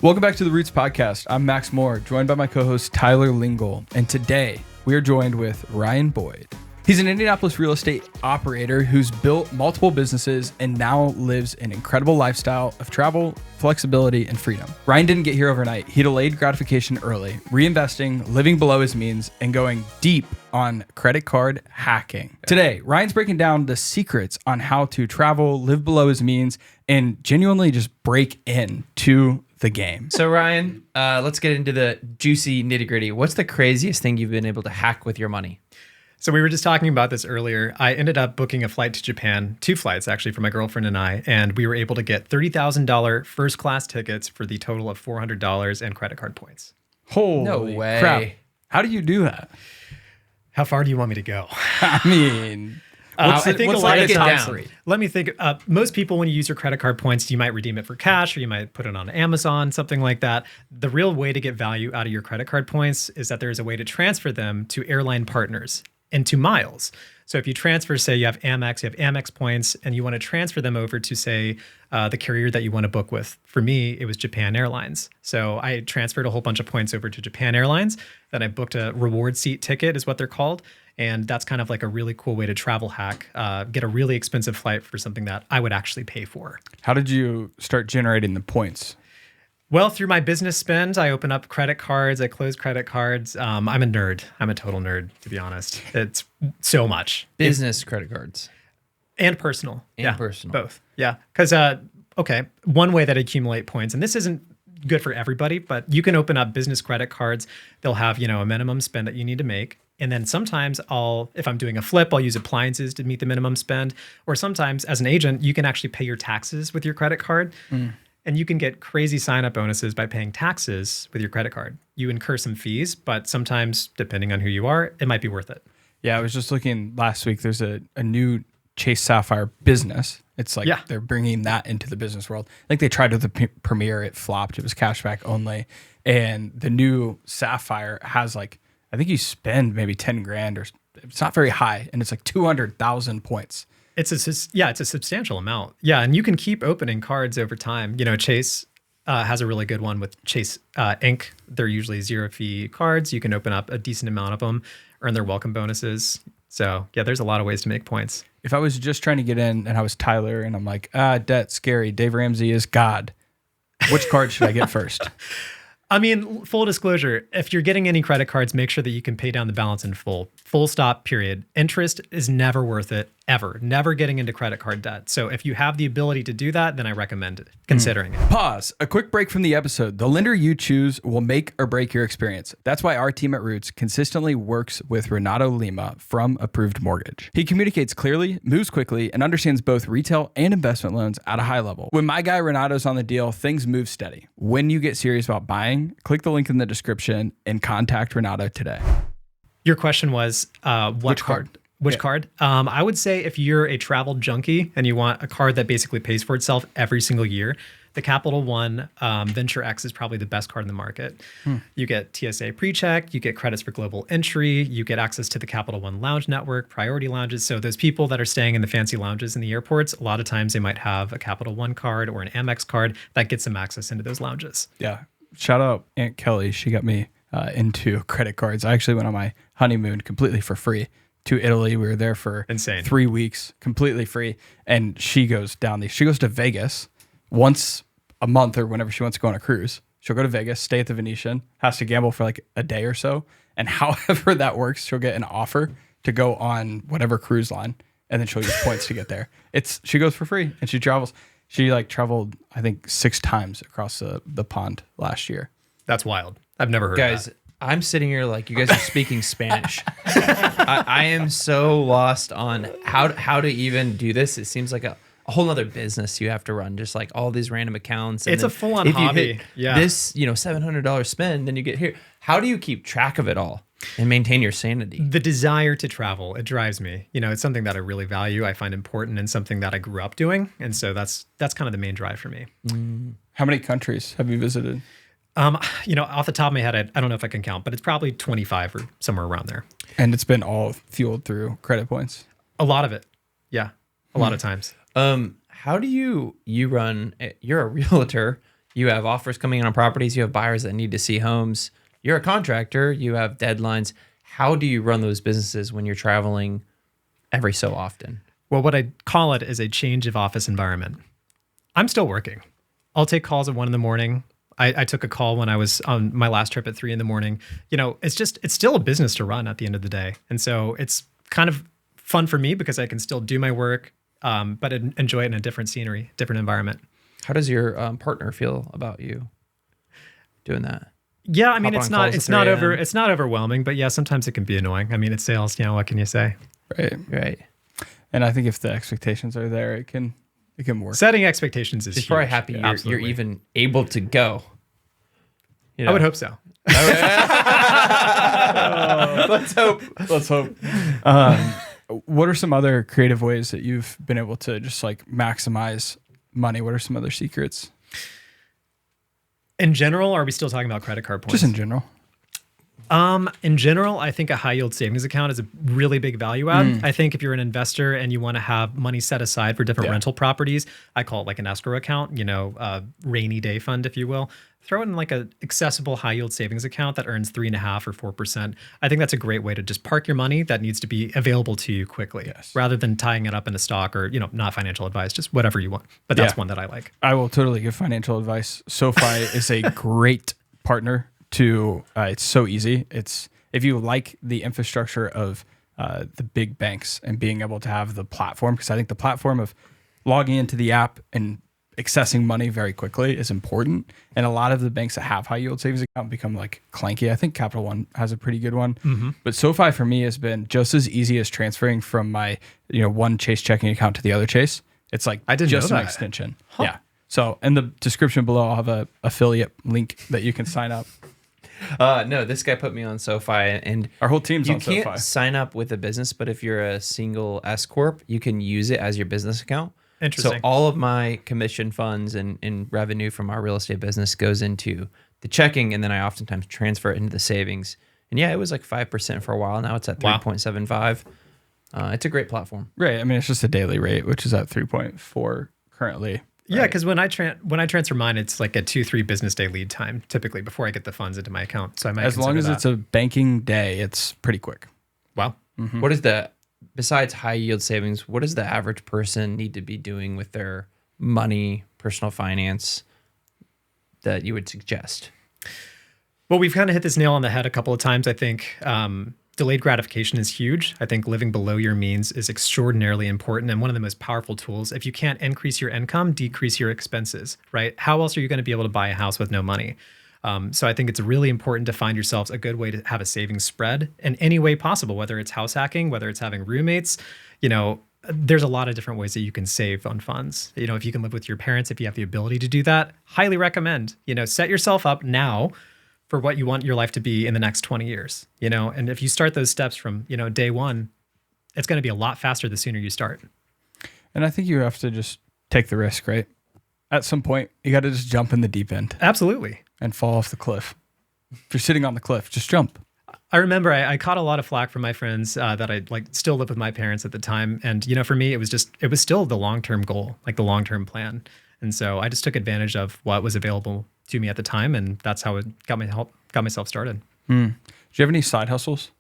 Welcome back to the Roots Podcast. I'm Max Moore, joined by my co-host Tyler Lingle, and today we are joined with Ryan Boyd. He's an Indianapolis real estate operator who's built multiple businesses and now lives an incredible lifestyle of travel, flexibility, and freedom. Ryan didn't get here overnight. He delayed gratification early, reinvesting, living below his means, and going deep on credit card hacking. Today, Ryan's breaking down the secrets on how to travel, live below his means, and genuinely just break into the game. So Ryan, let's get into the juicy nitty gritty. What's the craziest thing you've been able to hack with your money? So we were just talking about this earlier. I ended up booking a flight to Japan, 2 flights actually for my girlfriend and I, and we were able to get $30,000 first class tickets for the total of $400 in credit card points. Holy No way. crap. How do you do that? How far do you want me to go? I mean, I think a lot of times, down. let me think. Most people, when you use your credit card points, you might redeem it for cash or you might put it on Amazon, something like that. The real way to get value out of your credit card points is that there's a way to transfer them to airline partners into miles. So if you transfer, say you have Amex points, and you want to transfer them over to, say, the carrier that you want to book with. For me, it was Japan Airlines. So I transferred a whole bunch of points over to Japan Airlines. Then I booked a reward seat ticket, is what they're called. And that's kind of like a really cool way to travel hack, get a really expensive flight for something that I would actually pay for. how did you start generating the points? Well, through my business spend, I open up credit cards, I close credit cards. I'm a nerd. I'm a total nerd, to be honest. It's so much. Business credit cards. And personal. And personal. Both. Yeah. Because, one way that I accumulate points, and this isn't good for everybody, but you can open up business credit cards. They'll have, a minimum spend that you need to make. And then sometimes if I'm doing a flip, I'll use appliances to meet the minimum spend. Or sometimes as an agent, you can actually pay your taxes with your credit card. And you can get crazy sign-up bonuses by paying taxes with your credit card. You incur some fees, but sometimes, depending on who you are, it might be worth it. Yeah, I was just looking last week. There's a new Chase Sapphire business. It's like they're bringing that into the business world. I think they tried with the Premier. It flopped. It was cashback only. And the new Sapphire has I think you spend maybe 10 grand or it's not very high. And it's like 200,000 points. It's a substantial amount. Yeah, and you can keep opening cards over time. Chase has a really good one with Chase Inc. They're usually 0 fee cards. You can open up a decent amount of them, earn their welcome bonuses. So yeah, there's a lot of ways to make points. If I was just trying to get in and I was Tyler and I'm like, debt, scary, Dave Ramsey is God, which card should I get first? I mean, full disclosure, if you're getting any credit cards, make sure that you can pay down the balance in full. Full stop, period. Interest is never worth it, ever. Never getting into credit card debt. So if you have the ability to do that, then I recommend considering it. Pause. A quick break from the episode. The lender you choose will make or break your experience. That's why our team at Roots consistently works with Renato Lima from Approved Mortgage. He communicates clearly, moves quickly, and understands both retail and investment loans at a high level. When my guy Renato's on the deal, things move steady. When you get serious about buying, click the link in the description and contact Renato today. Your question was, which card? Which card? I would say if you're a travel junkie and you want a card that basically pays for itself every single year, the Capital One Venture X is probably the best card in the market. You get TSA PreCheck, you get credits for global entry, you get access to the Capital One Lounge Network, priority lounges. So those people that are staying in the fancy lounges in the airports, a lot of times they might have a Capital One card or an Amex card that gets them access into those lounges. Yeah. Shout out Aunt Kelly. She got me into credit cards. I actually went on my honeymoon completely for free to Italy. We were there for 3 weeks, completely free. And she goes to Vegas once a month or whenever she wants to go on a cruise. She'll go to Vegas, stay at the Venetian, has to gamble for like a day or so. And however that works, she'll get an offer to go on whatever cruise line. And then she'll use points to get there. She goes for free and she travels. She traveled, I think, 6 times across the pond last year. That's wild. I've never heard Guys, of that. I'm sitting here like you guys are speaking Spanish. I am so lost on how to even do this. It seems like a whole other business you have to run, just like all these random accounts. And it's a full-on hobby. This, $700 spend, then you get here. How do you keep track of it all and maintain your sanity? The desire to travel, it drives me. It's something that I really value. I find important and something that I grew up doing. And so that's kind of the main drive for me. How many countries have you visited? Off the top of my head, I don't know if I can count, but it's probably 25 or somewhere around there. And it's been all fueled through credit points? A lot of it. Yeah. A lot of times. How do you run, you're a realtor, You have offers coming in on properties. You have buyers that need to see homes. You're a contractor. You have deadlines. How do you run those businesses when you're traveling every so often? Well, what I call it is a change of office environment. I'm still working. I'll take calls at 1 a.m. I took a call when I was on my last trip at 3 a.m. It's still a business to run at the end of the day. And so it's kind of fun for me because I can still do my work, but enjoy it in a different scenery, different environment. How does your partner feel about you doing that? Yeah, I mean, it's not overwhelming, but yeah, sometimes it can be annoying. I mean, it's sales, what can you say? Right. And I think if the expectations are there, it can work. Setting expectations is She's huge. probably happy you're even able to go. I would hope so. Let's hope. What are some other creative ways that you've been able to just like maximize money? What are some other secrets? In general, or are we still talking about credit card points? Just in general. In general, I think a high yield savings account is a really big value add. I think if you're an investor and you want to have money set aside for different rental properties, I call it like an escrow account, a rainy day fund, if you will. Throw in like an accessible high yield savings account that earns 3.5% or 4%. I think that's a great way to just park your money that needs to be available to you quickly, rather than tying it up in a stock or, not financial advice, just whatever you want. But that's one that I like. I will totally give financial advice. SoFi is a great partner to, it's so easy. If you like the infrastructure of the big banks and being able to have the platform, because I think the platform of logging into the app and accessing money very quickly is important. And a lot of the banks that have high yield savings account become like clanky. I think Capital One has a pretty good one. But SoFi for me has been just as easy as transferring from my one Chase checking account to the other Chase. It's like just an extension. Yeah. So in the description below, I'll have a affiliate link that you can sign up. No, this guy put me on SoFi, and our whole team's on SoFi. You can't sign up with a business, but if you're a single S corp, you can use it as your business account. Interesting. So all of my commission funds and revenue from our real estate business goes into the checking, and then I oftentimes transfer it into the savings. And yeah, it was like 5% for a while. Now it's at 3.75. It's a great platform. Right. I mean, it's just a daily rate, which is at 3.4 currently. Yeah, because when I transfer mine, it's like a 2-3 business day lead time typically before I get the funds into my account. So I might, as long as it's a banking day, it's pretty quick. Wow. What is besides high yield savings, what does the average person need to be doing with their money, personal finance, that you would suggest? Well, we've kind of hit this nail on the head a couple of times. I think delayed gratification is huge. I think living below your means is extraordinarily important and one of the most powerful tools. If you can't increase your income, decrease your expenses, right? How else are you going to be able to buy a house with no money? So I think it's really important to find yourselves a good way to have a savings spread in any way possible, whether it's house hacking, whether it's having roommates. There's a lot of different ways that you can save on funds. If you can live with your parents, if you have the ability to do that, highly recommend. Set yourself up now for what you want your life to be in the next 20 years, and if you start those steps from, day one, it's going to be a lot faster the sooner you start. And I think you have to just take the risk, right? At some point, you got to just jump in the deep end. Absolutely. And fall off the cliff. If you're sitting on the cliff, just jump. I remember I caught a lot of flack from my friends that I still lived with my parents at the time. And, for me, it was still the long-term goal, like the long-term plan. And so I just took advantage of what was available to me at the time, and that's how it got myself started. Do you have any side hustles?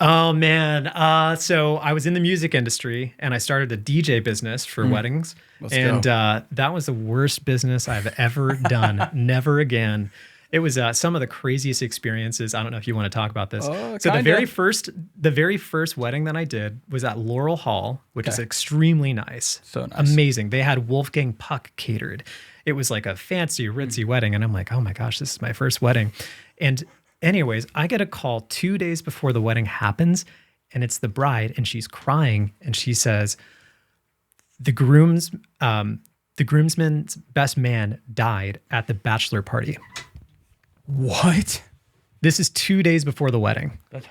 Oh man, so I was in the music industry, and I started a DJ business for weddings, that was the worst business I've ever done. Never again. It was some of the craziest experiences. I don't know if you want to talk about this. So the very first wedding that I did was at Laurel Hall, which is extremely nice. So nice. Amazing. They had Wolfgang Puck catered. It was like a fancy, ritzy wedding. And I'm like, oh my gosh, this is my first wedding. And anyways, I get a call 2 days before the wedding happens, and it's the bride, and she's crying, and she says, the groomsman's best man died at the bachelor party. What? This is 2 days before the wedding. That's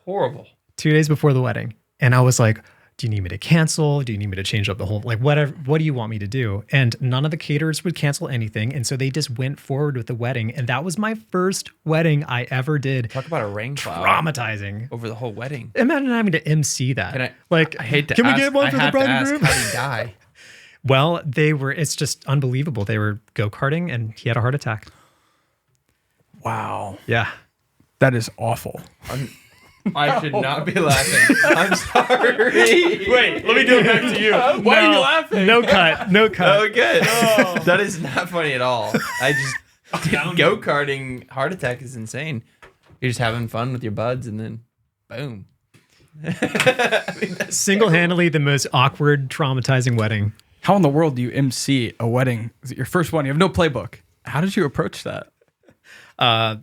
horrible. 2 days before the wedding. And I was like, do you need me to cancel? Do you need me to change up the whole, whatever, what do you want me to do? And none of the caterers would cancel anything. And so they just went forward with the wedding. And that was my first wedding I ever did. Talk about a rain cloud. Traumatizing. Over the whole wedding. Imagine having to MC that. And I hate to can ask, we get one for the bride and groom? How did he die? Well, it's just unbelievable. They were go-karting and he had a heart attack. Wow. Yeah. That is awful. I should not be laughing. I'm sorry. Wait, let me do it back to you. Why are you laughing? No cut. Oh, good. That is not funny at all. I just go-karting heart attack is insane. You're just having fun with your buds and then boom. Single-handedly the most awkward, traumatizing wedding. How in the world do you MC a wedding? Is it your first one? You have no playbook. How did you approach that? I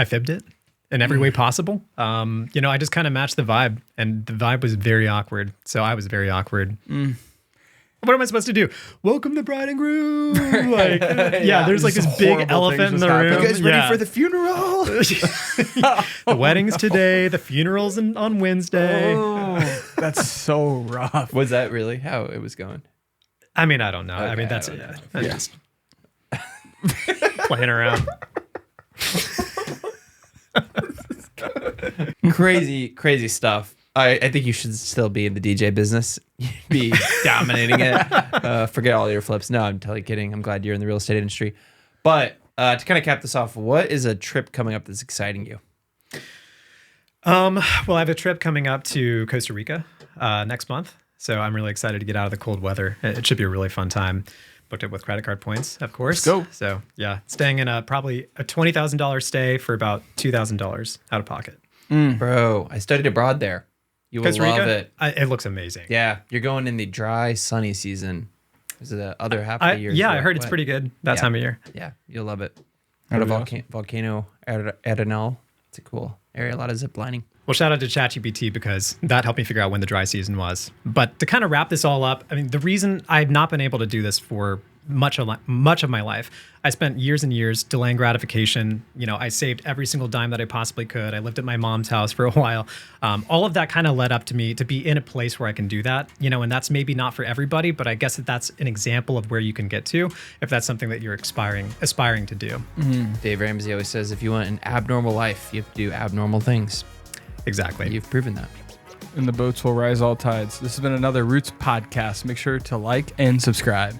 fibbed it in every way possible. I just kind of matched the vibe, and the vibe was very awkward. So I was very awkward. What am I supposed to do? Welcome the bride and groom. Like, there's like this big elephant in the room. You guys ready for the funeral? The wedding's today. The funeral's on Wednesday. Oh, that's so rough. Was that really how it was going? I mean, I don't know. I mean, that's it. I'm just playing around. Crazy stuff. I think you should still be in the DJ business, be dominating it. Forget all your flips. No, I'm totally kidding. I'm glad you're in the real estate industry. But to kind of cap this off, what is a trip coming up that's exciting you? Well, I have a trip coming up to Costa Rica next month. So I'm really excited to get out of the cold weather. It should be a really fun time. Booked it with credit card points, of course. Let's go. So yeah, staying in probably a $20,000 stay for about $2,000 out of pocket. Bro, I studied abroad there. You will Costa Rica, love it. It looks amazing. Yeah, you're going in the dry, sunny season. Is it the other half of the year? Yeah, I heard it's pretty good that time of year. Yeah, you'll love it. Go to Volcano Arenal. It's a cool area. A lot of zip lining. Well, shout out to ChatGPT because that helped me figure out when the dry season was. But to kind of wrap this all up, I mean, the reason I've not been able to do this for much of my life, I spent years and years delaying gratification. I saved every single dime that I possibly could. I lived at my mom's house for a while. All of that kind of led up to me to be in a place where I can do that, and that's maybe not for everybody, but I guess that's an example of where you can get to if that's something that you're aspiring to do. Mm-hmm. Dave Ramsey always says, if you want an abnormal life, you have to do abnormal things. Exactly. You've proven that. And the boats will rise all tides. This has been another Roots podcast. Make sure to like and subscribe.